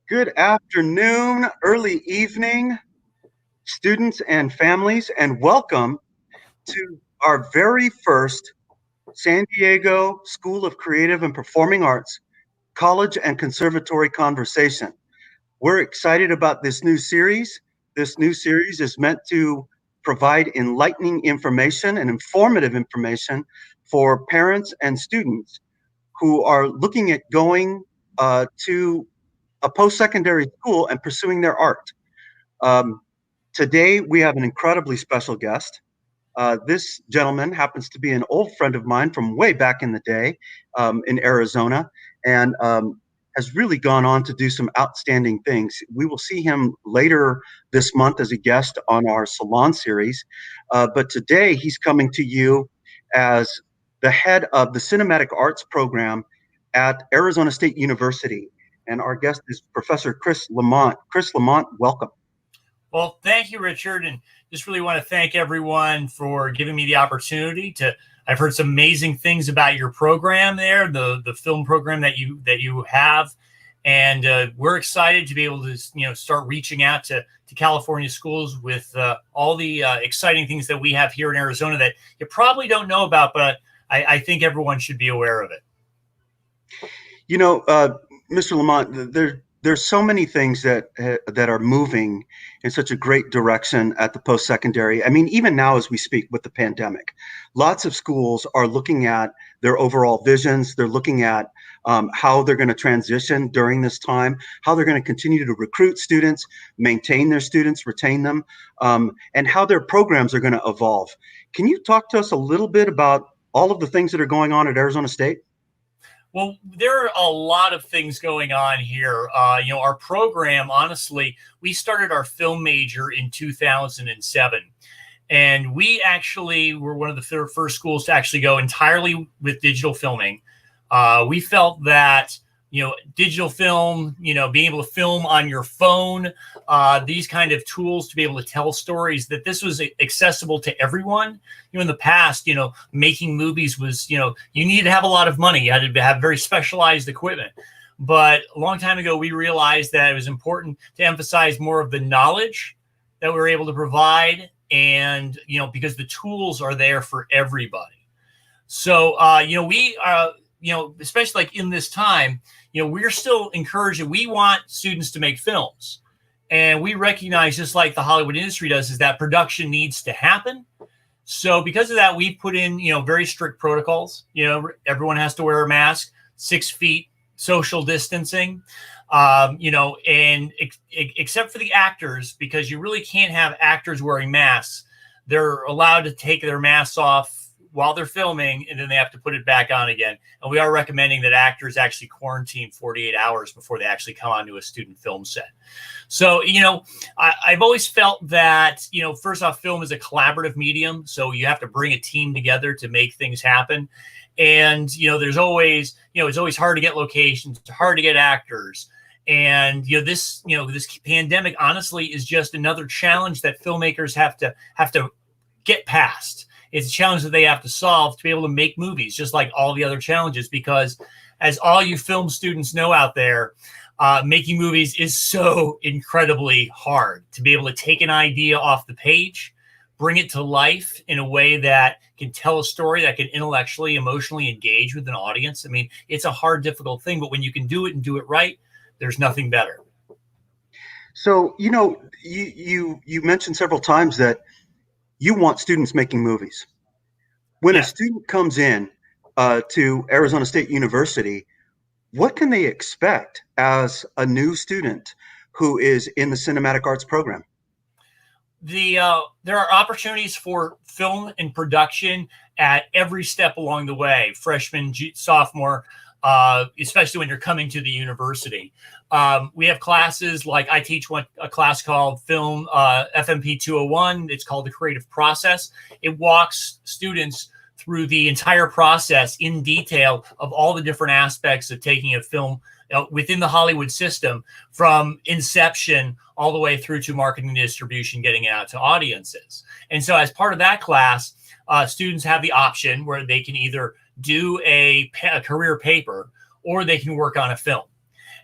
Good afternoon, early evening, students and families, and welcome to our very first San Diego School of Creative and Performing Arts College and Conservatory Conversation. We're excited about this new series. This new series is meant to provide enlightening information and informative information for parents and students who are looking at going to a post-secondary school and pursuing their art. Um, Today, we have an incredibly special guest. This gentleman happens to be an old friend of mine from way back in the day in Arizona, and has really gone on to do some outstanding things. We will see him later this month as a guest on our Salon series, but today he's coming to you as the head of the Cinematic Arts program at Arizona State University. And our guest is Professor Chris LaMont. Chris LaMont, welcome. Well, thank you, Richard, and just really want to thank everyone for giving me the opportunity to. I've heard some amazing things about your program there, the film program that you have, and we're excited to be able to start reaching out to California schools with all the exciting things that we have here in Arizona that you probably don't know about, but I think everyone should be aware of it. Mr. LaMont, there's so many things that are moving in such a great direction at the post-secondary. I mean, even now as we speak with the pandemic, lots of schools are looking at their overall visions. They're looking at how they're going to transition during this time, how they're going to continue to recruit students, maintain their students, retain them, and how their programs are going to evolve. Can you talk to us a little bit about all of the things that are going on at Arizona State? Well, there are a lot of things going on here. Our program, honestly, we started our film major in 2007. And we actually were one of the first schools to actually go entirely with digital filming. We felt that, digital film, being able to film on your phone, these kind of tools to be able to tell stories, that this was accessible to everyone. In the past, making movies was, you needed to have a lot of money. You had to have very specialized equipment. But a long time ago, we realized that it was important to emphasize more of the knowledge that we were able to provide. And, because the tools are there for everybody. So, we especially like in this time, we're still encouraging, we want students to make films. And we recognize, just like the Hollywood industry does, is that production needs to happen. So because of that, we put in, very strict protocols. Everyone has to wear a mask, 6 feet, social distancing, and except for the actors, because you really can't have actors wearing masks. They're allowed to take their masks off while they're filming, and then they have to put it back on again. And we are recommending that actors actually quarantine 48 hours before they actually come onto a student film set. So, I've always felt that, first off, film is a collaborative medium. So you have to bring a team together to make things happen. And, there's always, it's always hard to get locations, it's hard to get actors. And, this pandemic, honestly, is just another challenge that filmmakers have to get past. It's a challenge that they have to solve to be able to make movies, just like all the other challenges, because as all you film students know out there, making movies is so incredibly hard. To be able to take an idea off the page, bring it to life in a way that can tell a story that can intellectually, emotionally engage with an audience. I mean, it's a hard, difficult thing, but when you can do it and do it right, there's nothing better. So, you mentioned several times that you want students making movies. When a student comes in to Arizona State University, what can they expect as a new student who is in the Cinematic Arts program? There are opportunities for film and production at every step along the way, freshman, sophomore, especially when you're coming to the university. We have classes like I teach a class called Film FMP 201. It's called the Creative Process. It walks students through the entire process in detail of all the different aspects of taking a film within the Hollywood system, from inception all the way through to marketing and distribution, getting it out to audiences. And so as part of that class, students have the option where they can either do a career paper or they can work on a film.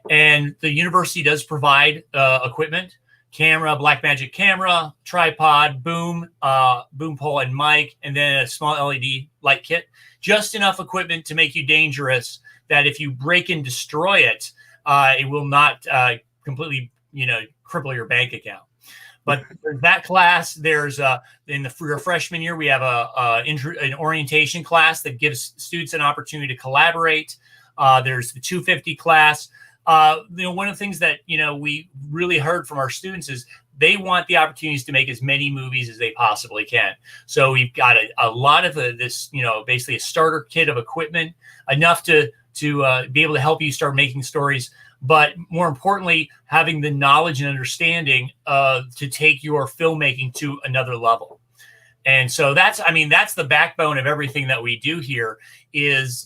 And the university does provide equipment, camera, Blackmagic camera, tripod, boom pole and mic, and then a small LED light kit. Just enough equipment to make you dangerous that if you break and destroy it, it will not completely, cripple your bank account. But that class, there's for your freshman year, we have an orientation class that gives students an opportunity to collaborate. There's the 250 class. One of the things that, we really heard from our students is they want the opportunities to make as many movies as they possibly can. So we've got a lot of this, basically a starter kit of equipment, enough to be able to help you start making stories. But more importantly, having the knowledge and understanding to take your filmmaking to another level. And so that's the backbone of everything that we do here is,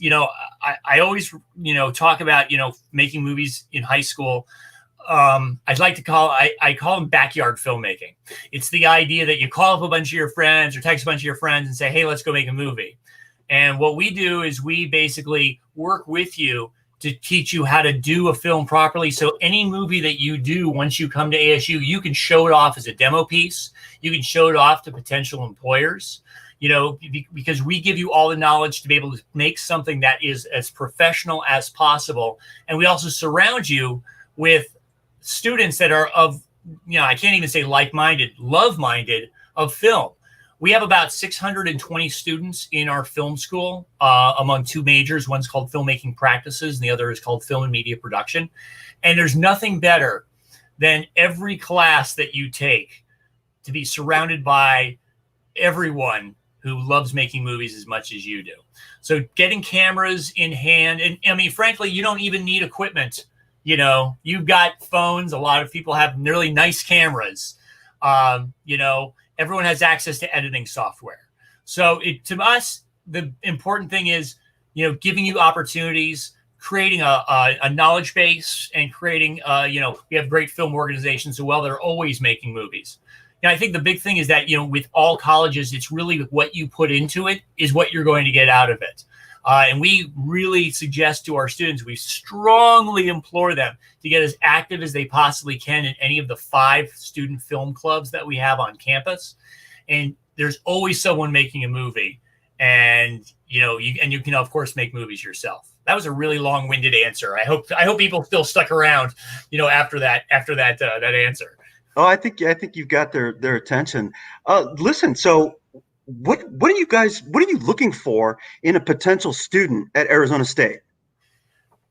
I always, talk about, making movies in high school. I'd like to I call them backyard filmmaking. It's the idea that you call up a bunch of your friends or text a bunch of your friends and say, hey, let's go make a movie. And what we do is we basically work with you to teach you how to do a film properly. So any movie that you do, once you come to ASU, you can show it off as a demo piece. You can show it off to potential employers, because we give you all the knowledge to be able to make something that is as professional as possible. And we also surround you with students that are of, I can't even say like-minded, love-minded of film. We have about 620 students in our film school among two majors. One's called Filmmaking Practices, and the other is called Film and Media Production. And there's nothing better than every class that you take to be surrounded by everyone who loves making movies as much as you do. So getting cameras in hand, and frankly, you don't even need equipment. You've got phones. A lot of people have really nice cameras. Everyone has access to editing software. So to us, the important thing is, giving you opportunities, creating a knowledge base, and creating, we have great film organizations as well. They're always making movies. And I think the big thing is that, with all colleges, it's really what you put into it is what you're going to get out of it. And we really suggest to our students, we strongly implore them to get as active as they possibly can in any of the 5 student film clubs that we have on campus. And there's always someone making a movie, and you can of course make movies yourself. That was a really long-winded answer. I hope people still stuck around, after that answer. Oh, I think you've got their attention. Listen, so what are you looking for in a potential student at Arizona State?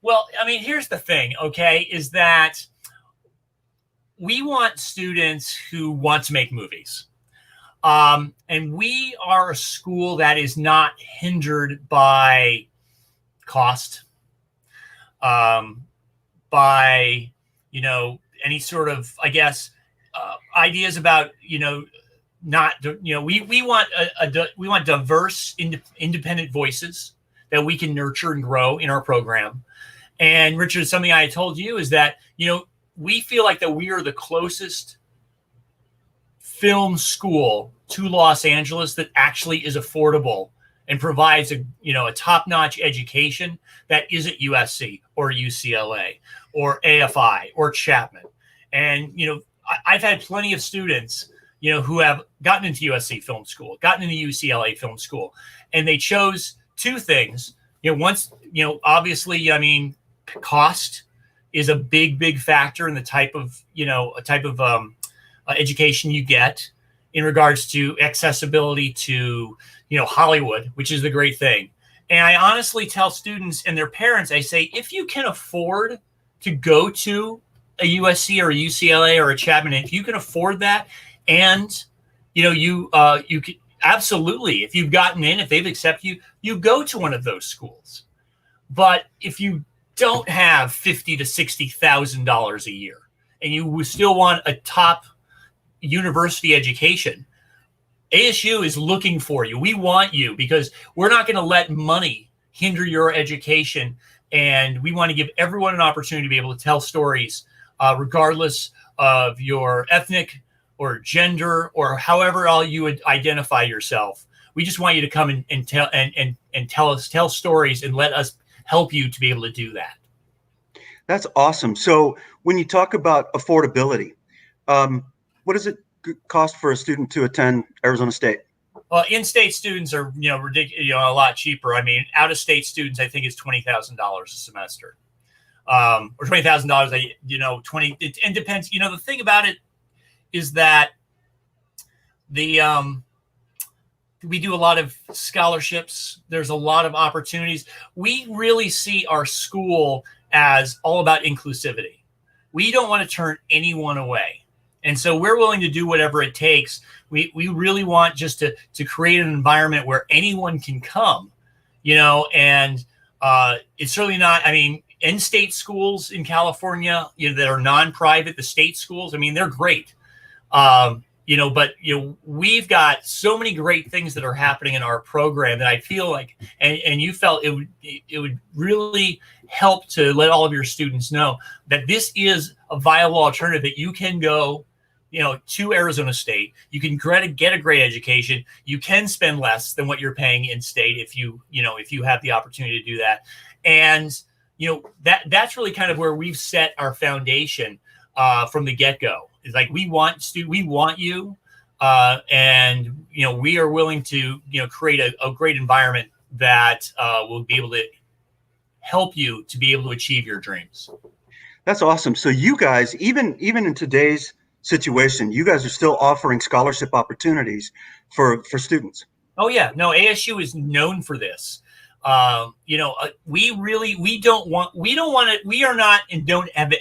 Well, here's the thing, okay, is that we want students who want to make movies. And we are a school that is not hindered by cost, by, any sort of, I guess, ideas about, we want diverse, independent voices that we can nurture and grow in our program. And Richard, something I told you is that, we feel like that we are the closest film school to Los Angeles that actually is affordable and provides a top-notch education that isn't USC or UCLA or AFI or Chapman. And, I've had plenty of students, who have gotten into USC Film School, gotten into UCLA Film School, and they chose 2 things. Obviously, cost is a big factor in the type of education you get in regards to accessibility to, Hollywood, which is the great thing. And I honestly tell students and their parents, I say, if you can afford to go to a USC or a UCLA or a Chapman, if you can afford that, and you could absolutely, if you've gotten in, if they've accepted you, you go to one of those schools. But if you don't have $50,000 to $60,000 a year and you still want a top university education, ASU is looking for you. We want you because we're not going to let money hinder your education. And we want to give everyone an opportunity to be able to tell stories, regardless of your ethnic or gender or however all you would identify yourself. We just want you to come and tell stories and let us help you to be able to do that. That's awesome. So when you talk about affordability, what does it cost for a student to attend Arizona State? In-state students are, ridiculous, a lot cheaper. I mean, out-of-state students, I think, is $20,000 a semester, or $20,000. It depends. The thing about it is that we do a lot of scholarships. There's a lot of opportunities. We really see our school as all about inclusivity. We don't want to turn anyone away. And so we're willing to do whatever it takes. We really want just to create an environment where anyone can come, and it's certainly not, I mean, in-state schools in California, that are non-private, the state schools, I mean, they're great. But we've got so many great things that are happening in our program that I feel like, and you felt it would really help to let all of your students know that this is a viable alternative, that you can go, to Arizona State. You can get a great education. You can spend less than what you're paying in state if you have the opportunity to do that. And, that's really kind of where we've set our foundation from the get-go. It's like, we want you, and we are willing to create a great environment that will be able to help you to be able to achieve your dreams. That's awesome. So you guys, even in today's situation, you guys are still offering scholarship opportunities for students. Oh yeah, no, ASU is known for this. We are not, and don't have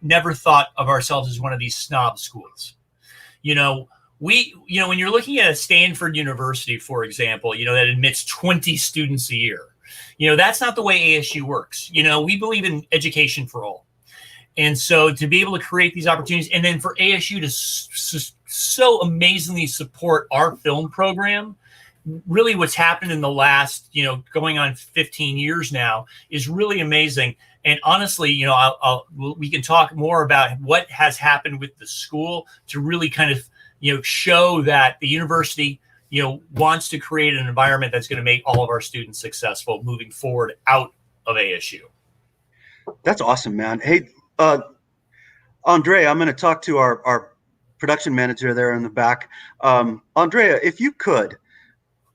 never thought of ourselves as one of these snob schools. When you're looking at a Stanford University, for example, that admits 20 students a year, that's not the way ASU works. We believe in education for all. And so to be able to create these opportunities, and then for ASU to so amazingly support our film program, really what's happened in the last, going on 15 years now is really amazing. And honestly, we can talk more about what has happened with the school to really kind of, show that the university, wants to create an environment that's going to make all of our students successful moving forward out of ASU. That's awesome, man. Hey, Andrea, I'm going to talk to our production manager there in the back. Andrea, if you could,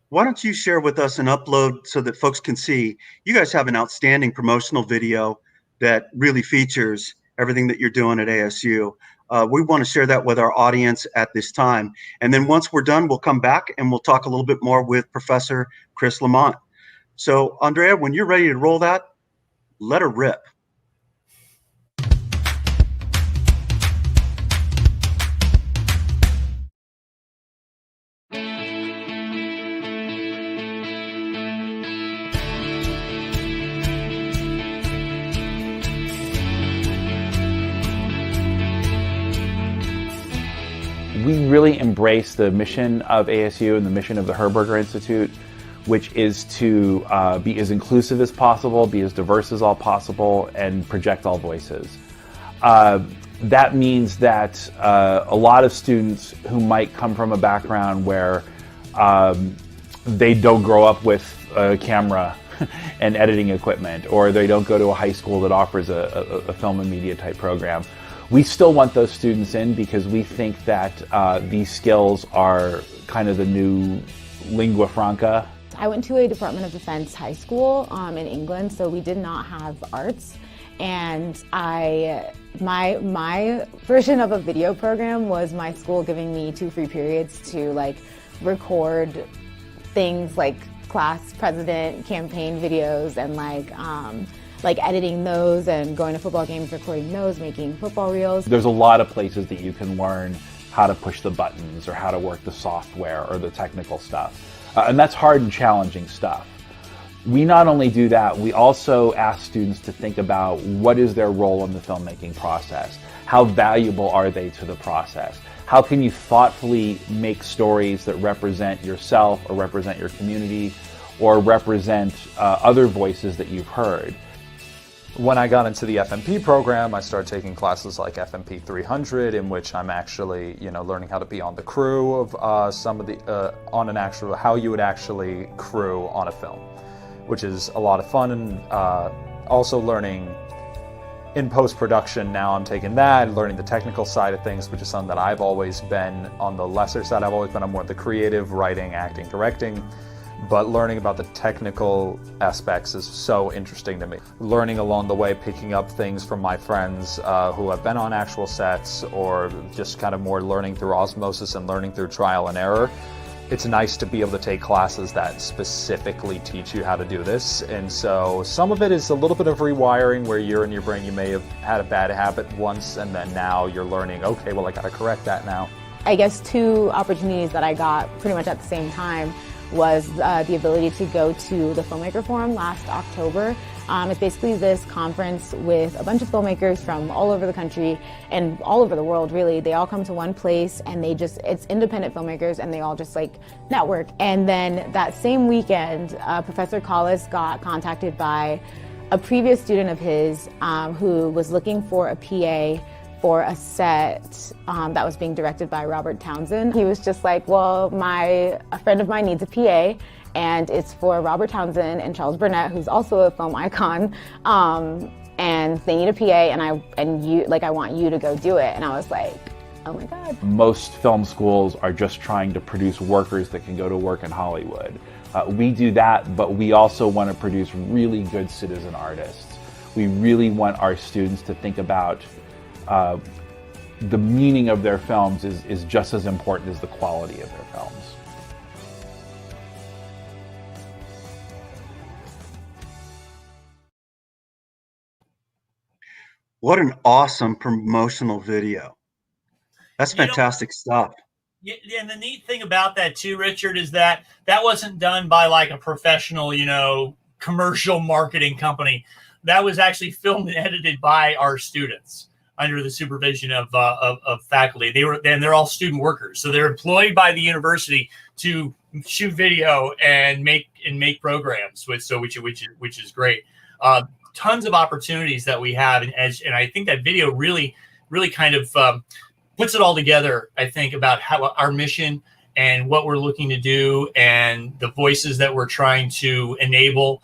why don't you share with us an upload so that folks can see? You guys have an outstanding promotional video that really features everything that you're doing at ASU. We want to share that with our audience at this time. And then once we're done, we'll come back and we'll talk a little bit more with Professor Chris LaMont. So, Andrea, when you're ready to roll that, let her rip. We really embrace the mission of ASU and the mission of the Herberger Institute, which is to be as inclusive as possible, be as diverse as all possible, and project all voices. That means that a lot of students who might come from a background where they don't grow up with a camera and editing equipment, or they don't go to a high school that offers a film and media type program, we still want those students in because we think that these skills are kind of the new lingua franca. I went to a Department of Defense high school in England, so we did not have arts. And my version of a video program was my school giving me 2 free periods to record things like class president campaign videos and editing those and going to football games, recording those, making football reels. There's a lot of places that you can learn how to push the buttons or how to work the software or the technical stuff. And that's hard and challenging stuff. We not only do that, we also ask students to think about what is their role in the filmmaking process. How valuable are they to the process? How can you thoughtfully make stories that represent yourself or represent your community or represent other voices that you've heard? When I got into the FMP program, I started taking classes like FMP 300, in which I'm actually, learning how to be on the crew of how you would actually crew on a film, which is a lot of fun, and also learning in post-production, now I'm taking that, learning the technical side of things, which is something that I've always been on the lesser side. I've always been on more of the creative, writing, acting, directing. But learning about the technical aspects is so interesting to me. Learning along the way, picking up things from my friends who have been on actual sets, or just kind of more learning through osmosis and learning through trial and error. It's nice to be able to take classes that specifically teach you how to do this. And so some of it is a little bit of rewiring where you're in your brain, you may have had a bad habit once, and then now you're learning, okay, well, I got to correct that now. I guess 2 opportunities that I got pretty much at the same time was the ability to go to the Filmmaker Forum last October. It's basically this conference with a bunch of filmmakers from all over the country and all over the world, really. They all come to one place, and it's independent filmmakers, and they all just like network. And then that same weekend, Professor Collis got contacted by a previous student of his who was looking for a PA for a set that was being directed by Robert Townsend. He was just like, well, a friend of mine needs a PA, and it's for Robert Townsend and Charles Burnett, who's also a film icon, and they need a PA, and I want you to go do it. And I was like, oh my God. Most film schools are just trying to produce workers that can go to work in Hollywood. We do that, but we also want to produce really good citizen artists. We really want our students to think about the meaning of their films is just as important as the quality of their films. What an awesome promotional video. That's fantastic stuff. Yeah, and the neat thing about that too, Richard, is that wasn't done by like a professional, commercial marketing company. That was actually filmed and edited by our students under the supervision of faculty. They're all student workers, so they're employed by the university to shoot video and make programs, which is great. Tons of opportunities that we have, and I think that video really kind of puts it all together. I think about how our mission and what we're looking to do, and the voices that we're trying to enable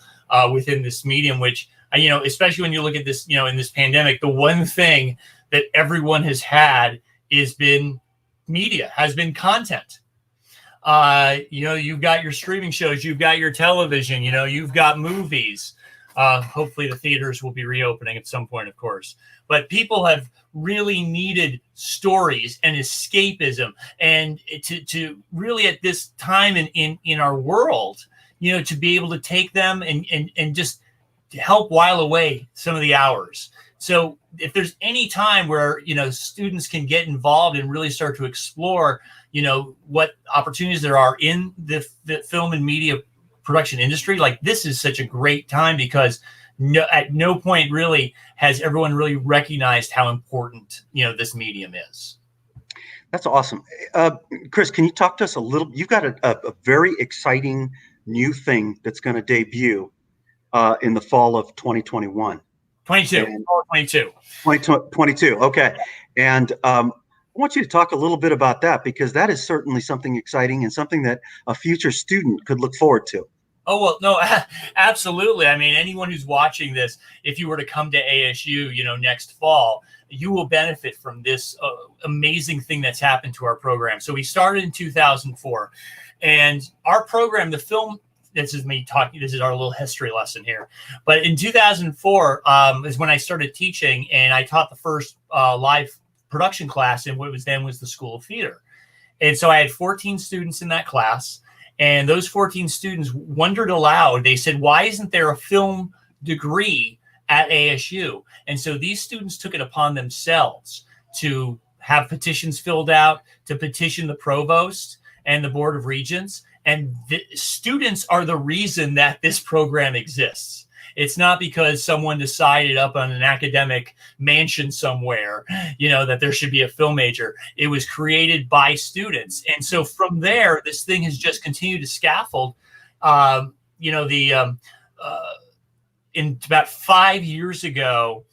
within this medium, which, especially when you look at this, in this pandemic, the one thing that everyone has had has been media, has been content. You've got your streaming shows, you've got your television, you've got movies. Hopefully the theaters will be reopening at some point, of course. But people have really needed stories and escapism, and to really at this time in our world, to be able to take them and just help while away some of the hours. So if there's any time where, students can get involved and really start to explore, what opportunities there are in the film and media production industry, like this is such a great time, because at no point really has everyone really recognized how important, this medium is. That's awesome. Chris, can you talk to us a little? You've got a very exciting new thing that's going to debut in the fall of 2021. 2022. Okay. And I want you to talk a little bit about that, because that is certainly something exciting and something that a future student could look forward to. Oh, well, no, absolutely. I mean, anyone who's watching this, if you were to come to ASU, next fall, you will benefit from this amazing thing that's happened to our program. So we started in 2004, and our program, the film, this is me talking, this is our little history lesson here. But in 2004 is when I started teaching, and I taught the first live production class in what was the School of Theater. And so I had 14 students in that class. And those 14 students wondered aloud. They said, why isn't there a film degree at ASU? And so these students took it upon themselves to have petitions filled out, to petition the provost and the Board of Regents. And the students are the reason that this program exists. It's not because someone decided up on an academic mansion somewhere, that there should be a film major. It was created by students. And so from there, this thing has just continued to scaffold. In about 5 years ago,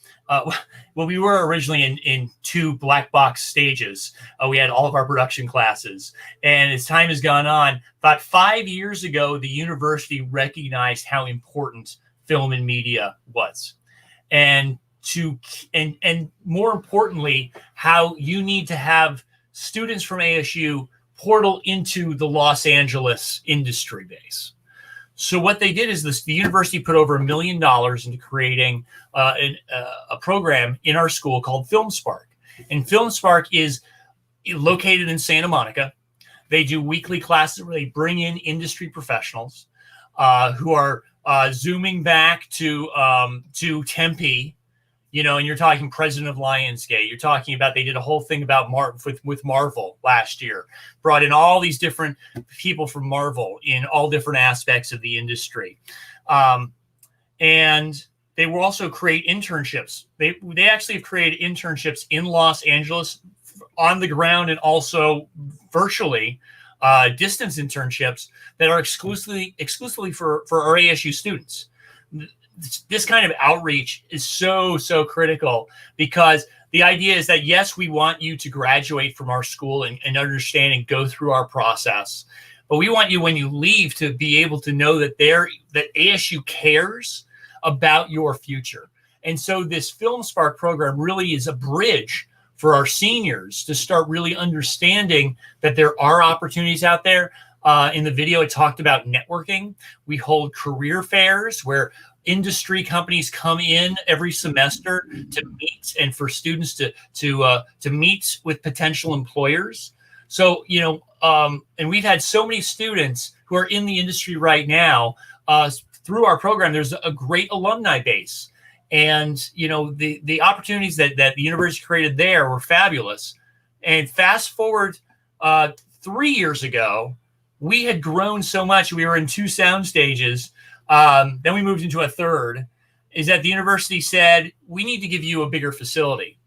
we were originally in 2 black box stages. We had all of our production classes. And as time has gone on, about 5 years ago, the university recognized how important film and media was. And and more importantly, how you need to have students from ASU portal into the Los Angeles industry base. So what they did is the university put over $1 million into creating a program in our school called FilmSpark. And FilmSpark is located in Santa Monica. They do weekly classes where they bring in industry professionals who are zooming back to Tempe. And you're talking president of Lionsgate. You're talking about, they did a whole thing about with Marvel last year, brought in all these different people from Marvel in all different aspects of the industry. And they will also create internships. They actually have created internships in Los Angeles on the ground and also virtually distance internships that are exclusively for our ASU students. This kind of outreach is so critical, because the idea is that, yes, we want you to graduate from our school and understand and go through our process, but we want you, when you leave, to be able to know that ASU cares about your future. And so this FilmSpark program really is a bridge for our seniors to start really understanding that there are opportunities out there. In the video, it talked about networking. We hold career fairs where industry companies come in every semester to meet, and for students to meet with potential employers. So, and we've had so many students who are in the industry right now through our program. There's a great alumni base, and the opportunities that the university created there were fabulous. And fast forward 3 years ago, we had grown so much. We were in 2 sound stages. Then we moved into a third, is that the university said, we need to give you a bigger facility.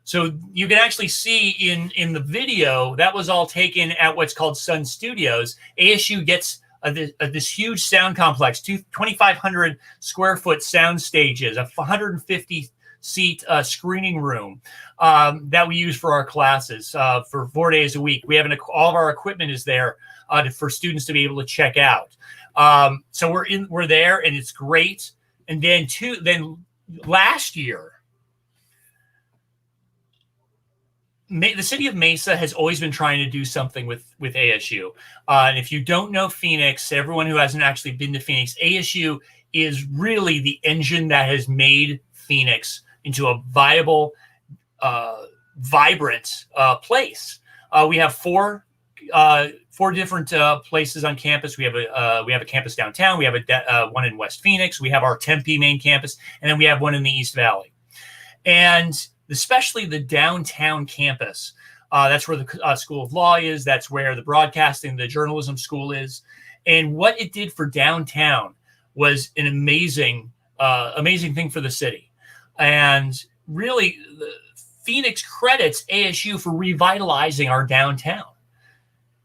So you can actually see in the video, that was all taken at what's called Sun Studios. ASU gets this huge sound complex, 2,500 square foot sound stages, a 150 seat screening room that we use for our classes for 4 days a week. We have all of our equipment is there for students to be able to check out. So we're there, and it's great. And then last year, the city of Mesa has always been trying to do something with ASU. And if you don't know Phoenix, everyone who hasn't actually been to Phoenix, ASU is really the engine that has made Phoenix into a viable, vibrant place. We have four different places on campus. We have a campus downtown. We have one in West Phoenix. We have our Tempe main campus, and then we have one in the East Valley. And especially the downtown campus, that's where the School of Law is. That's where the broadcasting, the journalism school is. And what it did for downtown was an amazing thing for the city. And really, Phoenix credits ASU for revitalizing our downtown.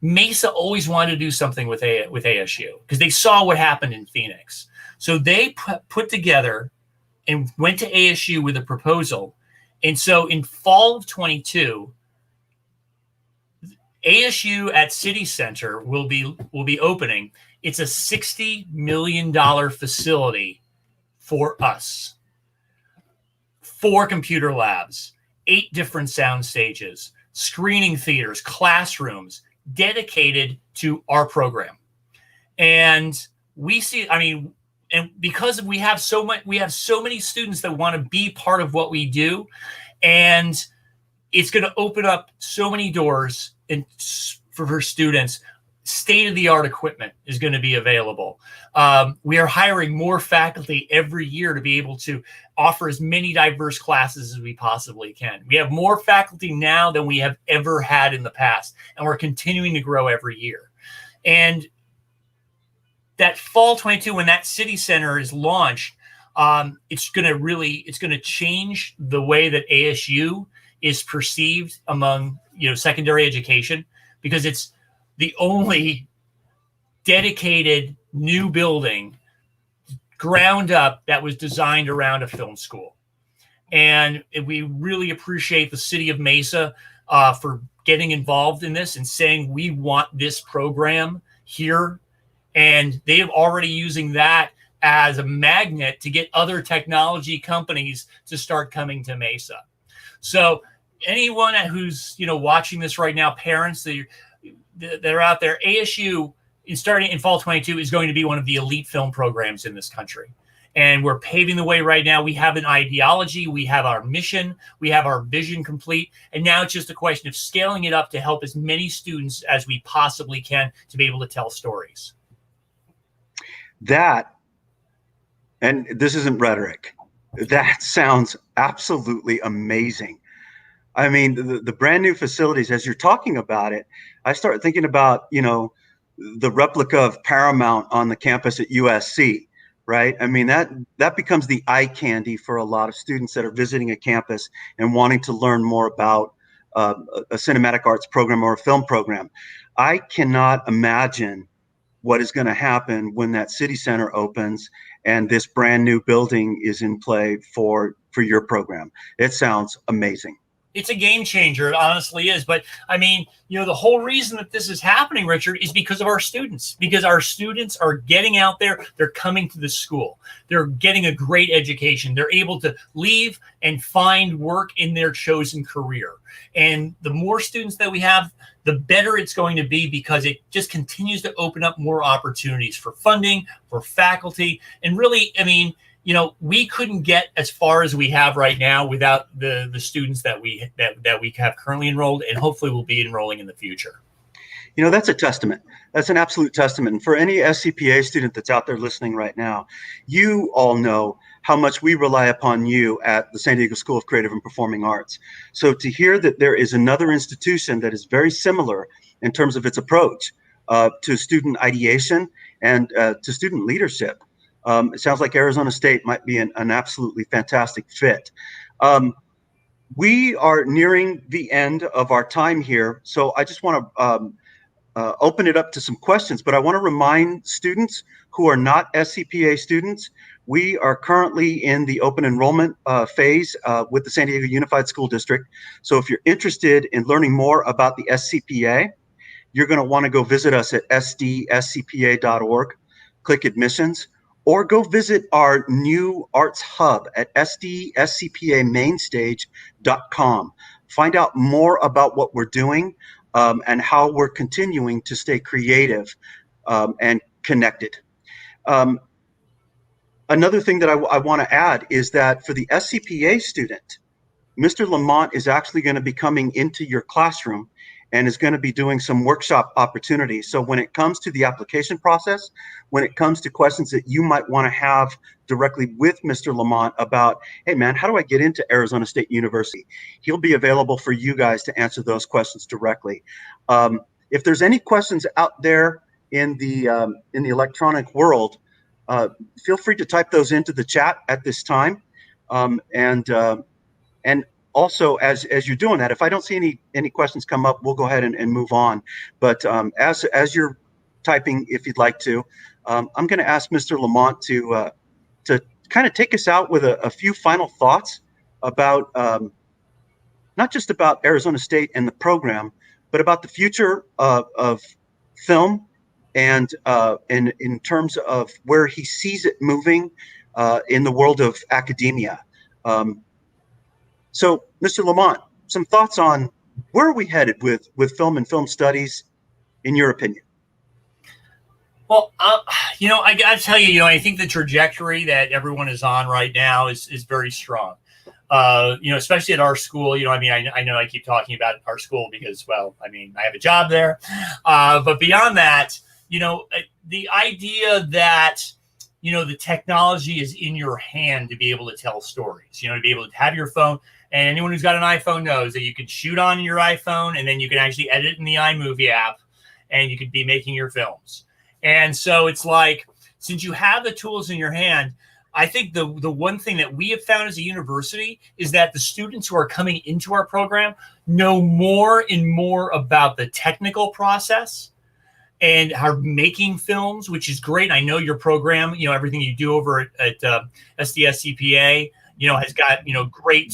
Mesa always wanted to do something with ASU because they saw what happened in Phoenix. So they put together and went to ASU with a proposal. And so in fall of 22, ASU at City Center will be opening. It's a $60 million facility for us. 4 computer labs, 8 different sound stages, screening theaters, classrooms dedicated to our program. And we see, and because we have so many students that want to be part of what we do, and it's going to open up so many doors for students. State-of-the-art equipment is going to be available. We are hiring more faculty every year to be able to offer as many diverse classes as we possibly can. We have more faculty now than we have ever had in the past, and we're continuing to grow every year. And that fall 22, when that city center is launched, it's going to change the way that ASU is perceived among secondary education, because it's the only dedicated new building ground up that was designed around a film school. And we really appreciate the city of Mesa for getting involved in this and saying, we want this program here. And they are already using that as a magnet to get other technology companies to start coming to Mesa. So anyone who's, watching this right now, parents that are out there, ASU is starting in fall 22 is going to be one of the elite film programs in this country. And we're paving the way right now. We have an ideology, we have our mission, we have our vision complete. And now it's just a question of scaling it up to help as many students as we possibly can to be able to tell stories. That, and this isn't rhetoric, that sounds absolutely amazing. I mean, the brand new facilities, as you're talking about it, I start thinking about, the replica of Paramount on the campus at USC, right? I mean, that becomes the eye candy for a lot of students that are visiting a campus and wanting to learn more about a cinematic arts program or a film program. I cannot imagine what is going to happen when that city center opens and this brand new building is in play for your program. It sounds amazing. It's a game changer. It honestly is. But I mean, the whole reason that this is happening, Richard, is because of our students, because our students are getting out there. They're coming to the school. They're getting a great education. They're able to leave and find work in their chosen career. And the more students that we have, the better it's going to be, because it just continues to open up more opportunities for funding, for faculty. And really, I mean, we couldn't get as far as we have right now without the students that we have currently enrolled, and hopefully will be enrolling in the future. That's a testament. That's an absolute testament. And for any SCPA student that's out there listening right now, you all know how much we rely upon you at the San Diego School of Creative and Performing Arts. So to hear that there is another institution that is very similar in terms of its approach to student ideation and to student leadership, it sounds like Arizona State might be an absolutely fantastic fit. We are nearing the end of our time here, so I just want to open it up to some questions, but I want to remind students who are not SCPA students, we are currently in the open enrollment phase with the San Diego Unified School District. So if you're interested in learning more about the SCPA, you're going to want to go visit us at sdscpa.org, click admissions, or go visit our new arts hub at sdscpamainstage.com. Find out more about what we're doing and how we're continuing to stay creative and connected. Another thing that I want to add is that for the SCPA student, Mr. LaMont is actually going to be coming into your classroom and is going to be doing some workshop opportunities. So when it comes to the application process, when it comes to questions that you might want to have directly with Mr. LaMont about, hey man, how do I get into Arizona State University? He'll be available for you guys to answer those questions directly. If there's any questions out there in the electronic world, feel free to type those into the chat at this time. And also, as you're doing that, if I don't see any questions come up, we'll go ahead and move on. But as you're typing, if you'd like to, I'm going to ask Mr. LaMont to kind of take us out with a few final thoughts about not just about Arizona State and the program, but about the future of film and in terms of where he sees it moving in the world of academia. So, Mr. LaMont, some thoughts on where are we headed with film and film studies, in your opinion? Well, I got to tell you, I think the trajectory that everyone is on right now is very strong. Especially at our school. I know I keep talking about our school because, well, I have a job there. But beyond that, the idea that the technology is in your hand to be able to tell stories, to be able to have your phone. And anyone who's got an iPhone knows that you can shoot on your iPhone and then you can actually edit in the iMovie app and you could be making your films. And so it's like, since you have the tools in your hand, I think the one thing that we have found as a university is that the students who are coming into our program know more and more about the technical process and are making films, which is great. I know your program, everything you do over at SDSCPA, has got, great,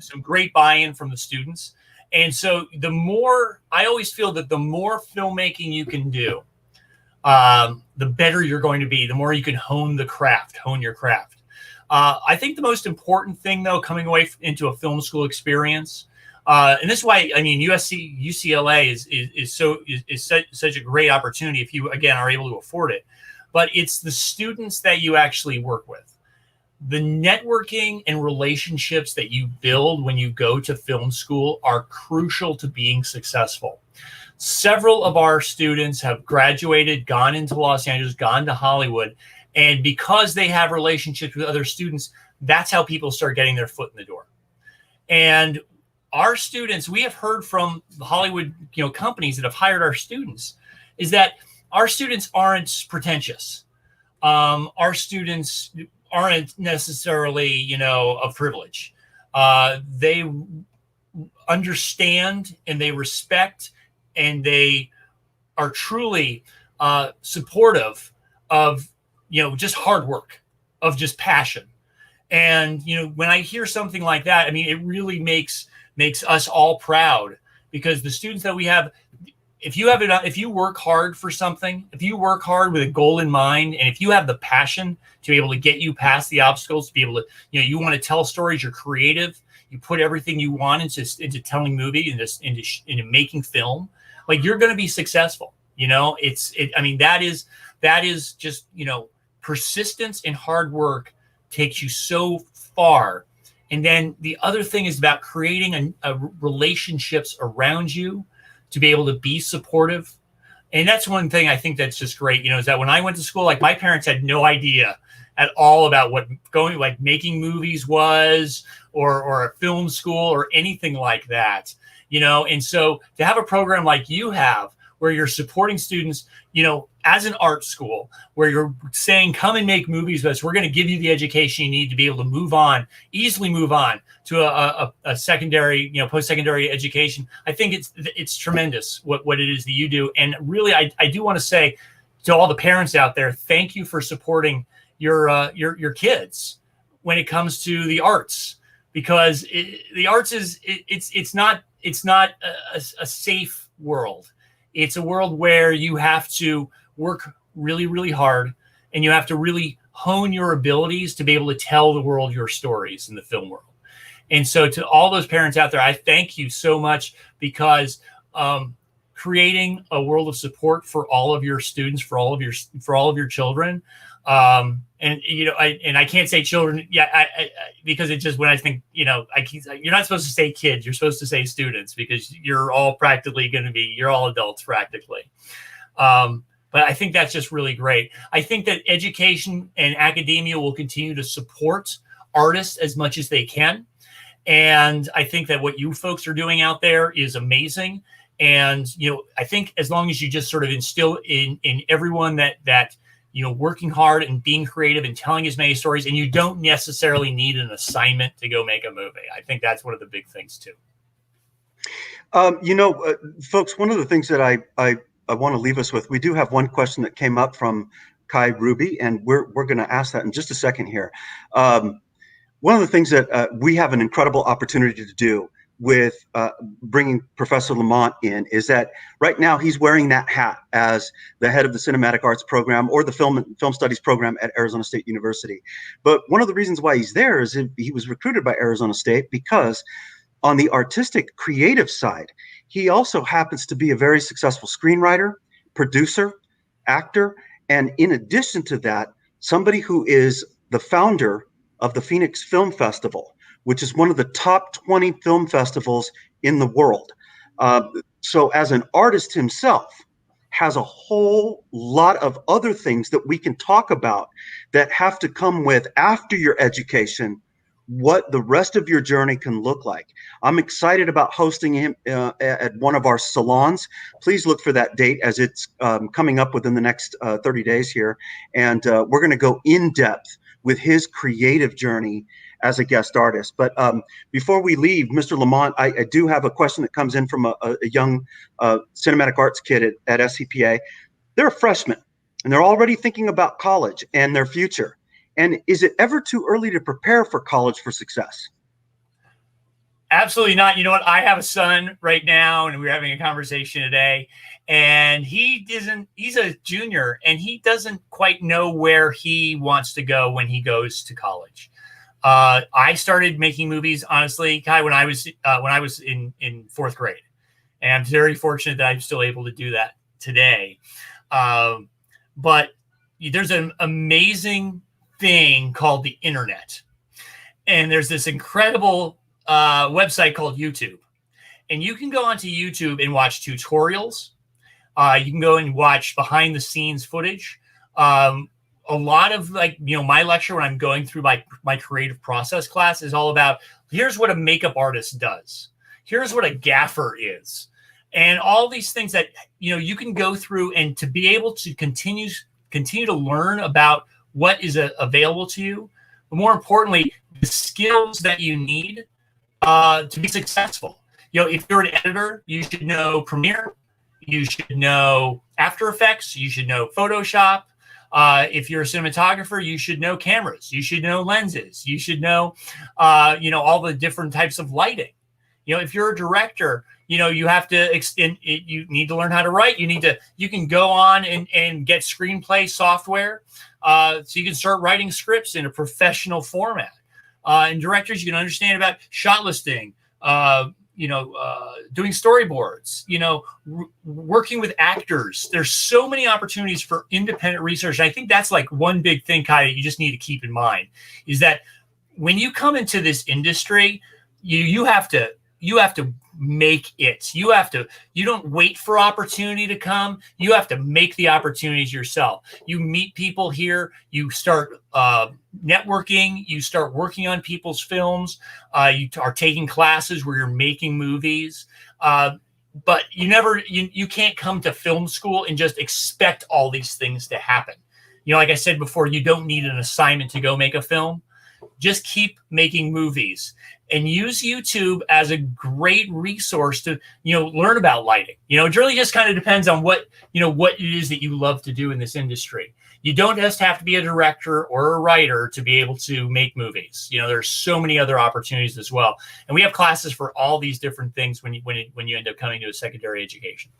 some great buy-in from the students. And so I always feel that the more filmmaking you can do, the better you're going to be, the more you can hone your craft. I think the most important thing, though, coming away into a film school experience, and this is why, I mean, UCLA is such a great opportunity if you, again, are able to afford it. But it's the students that you actually work with. The networking and relationships that you build when you go to film school are crucial to being successful. Several of our students have graduated, gone into Los Angeles, gone to Hollywood, and because they have relationships with other students, that's how people start getting their foot in the door. And our students, we have heard from the Hollywood, companies that have hired our students, is that our students aren't pretentious. Our students aren't necessarily, of privilege. They understand and they respect and they are truly supportive of, just hard work, of just passion. And, when I hear something like that, I mean, it really makes us all proud, because the students that we have, if you work hard for something, if you work hard with a goal in mind, and if you have the passion to be able to get you past the obstacles, to be able to, you want to tell stories, you're creative, you put everything you want into telling movie and just into making film, like, you're going to be successful. That is just, persistence and hard work takes you so far. And then the other thing is about creating a relationships around you to be able to be supportive. And that's one thing I think that's just great, is that when I went to school, like, my parents had no idea at all about what making movies was, or a film school or anything like that, and so to have a program like you have, where you're supporting students, as an art school, where you're saying, come and make movies with us. We're going to give you the education you need to be able to easily move on to a secondary, post-secondary education. I think it's tremendous what it is that you do. And really, I do want to say to all the parents out there, thank you for supporting your kids when it comes to the arts, because the arts it's not a safe world. It's a world where you have to work really, really hard, and you have to really hone your abilities to be able to tell the world your stories in the film world. And so to all those parents out there, I thank you so much, because creating a world of support for all of your students, for all of your children, I can't say children, because it just, when I think, you're not supposed to say kids, you're supposed to say students, because you're all practically going to be, you're all adults practically. But I think that's just really great. I think that education and academia will continue to support artists as much as they can. And I think that what you folks are doing out there is amazing. And, I think as long as you just sort of instill in everyone that working hard and being creative and telling as many stories, and you don't necessarily need an assignment to go make a movie. I think that's one of the big things too. Folks, one of the things that I want to leave us with, we do have one question that came up from Kai Ruby, and we're going to ask that in just a second here. One of the things that we have an incredible opportunity to do with bringing Professor LaMont in is that right now he's wearing that hat as the head of the Cinematic Arts program, or the Film Studies program at Arizona State University. But one of the reasons why he's there is he was recruited by Arizona State because on the artistic creative side, he also happens to be a very successful screenwriter, producer, actor, and in addition to that, somebody who is the founder of the Phoenix Film Festival, which is one of the top 20 film festivals in the world. So as an artist himself, has a whole lot of other things that we can talk about that have to come with, after your education, what the rest of your journey can look like. I'm excited about hosting him at one of our salons. Please look for that date, as it's coming up within the next 30 days here. And we're going to go in depth with his creative journey as a guest artist. But before we leave, Mr. LaMont, I do have a question that comes in from a young cinematic arts kid at SCPA. They're a freshman, and they're already thinking about college and their future. And is it ever too early to prepare for college for success? Absolutely not. You know what? I have a son right now, and we're having a conversation today, and he's a junior, and he doesn't quite know where he wants to go when he goes to college. I started making movies, honestly, Kai, when I was in fourth grade, and I'm very fortunate that I'm still able to do that today. But there's an amazing thing called the internet, and there's this incredible website called YouTube, and you can go onto YouTube and watch tutorials. You can go and watch behind the scenes footage. A lot of my lecture when I'm going through my creative process class is all about, here's what a makeup artist does. Here's what a gaffer is. And all these things that, you can go through, and to be able to continue to learn about what is available to you, but more importantly, the skills that you need to be successful. If you're an editor, you should know Premiere, you should know After Effects, you should know Photoshop. If you're a cinematographer, you should know cameras, you should know lenses, you should know, all the different types of lighting. If you're a director, you have to you need to learn how to write. You can go on and get screenplay software, so you can start writing scripts in a professional format. And directors, you can understand about shot listing, doing storyboards, working with actors. There's so many opportunities for independent research. And I think that's like one big thing, Kai, that you just need to keep in mind, is that when you come into this industry, you have to make it. You don't wait for opportunity to come. You have to make the opportunities yourself. You meet people here, you start networking, you start working on people's films, you are taking classes where you're making movies. But you can't come to film school and just expect all these things to happen. Like I said before, you don't need an assignment to go make a film. Just keep making movies and use YouTube as a great resource to, learn about lighting. It really just kind of depends on what it is that you love to do in this industry. You don't just have to be a director or a writer to be able to make movies. There's so many other opportunities as well. And we have classes for all these different things when you end up coming to a secondary education.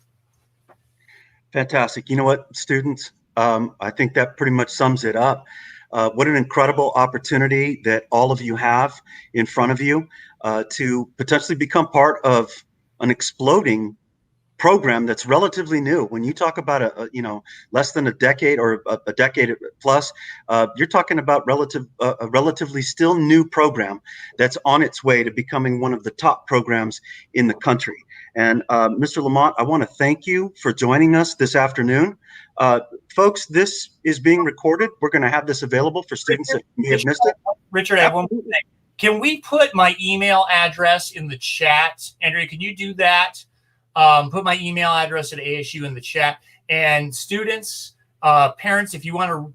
Fantastic. You know what, students? I think that pretty much sums it up. What an incredible opportunity that all of you have in front of you to potentially become part of an exploding program that's relatively new. When you talk about less than a decade or a decade plus, you're talking about a relatively still new program that's on its way to becoming one of the top programs in the country. And Mr. LaMont, I want to thank you for joining us this afternoon. Folks, this is being recorded. We're going to have this available for students that may have missed it. Richard, I have one more thing. Can we put my email address in the chat? Andrea, can you do that? Put my email address at ASU in the chat. And students, parents, if you want to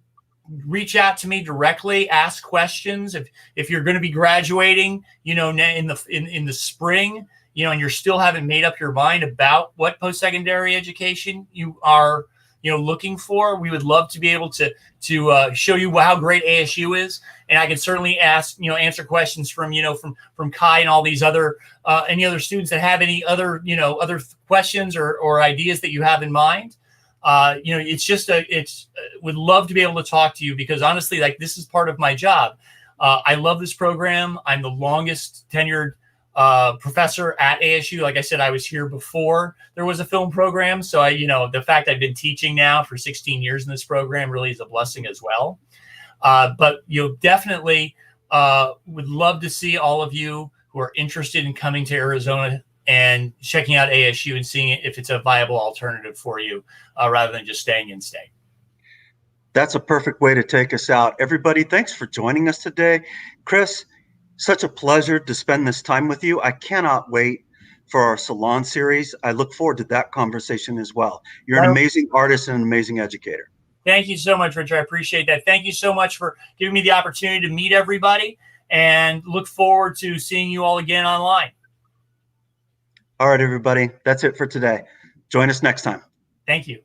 reach out to me directly, ask questions. If you're going to be graduating, in the spring, and you're still haven't made up your mind about what post-secondary education you are, looking for, we would love to be able to show you how great ASU is. And I can certainly answer questions from Kai and all these other, any other students that have any other, other questions or ideas that you have in mind. Would love to be able to talk to you, because honestly, this is part of my job. I love this program. I'm the longest tenured professor at ASU. Like I said, I was here before there was a film program. So the fact I've been teaching now for 16 years in this program really is a blessing as well. But definitely would love to see all of you who are interested in coming to Arizona and checking out ASU and seeing if it's a viable alternative for you, rather than just staying in state. That's a perfect way to take us out. Everybody, thanks for joining us today. Chris, such a pleasure to spend this time with you. I cannot wait for our Salon series. I look forward to that conversation as well. You're an amazing artist and an amazing educator. Thank you so much, Richard. I appreciate that. Thank you so much for giving me the opportunity to meet everybody, and look forward to seeing you all again online. All right, everybody. That's it for today. Join us next time. Thank you.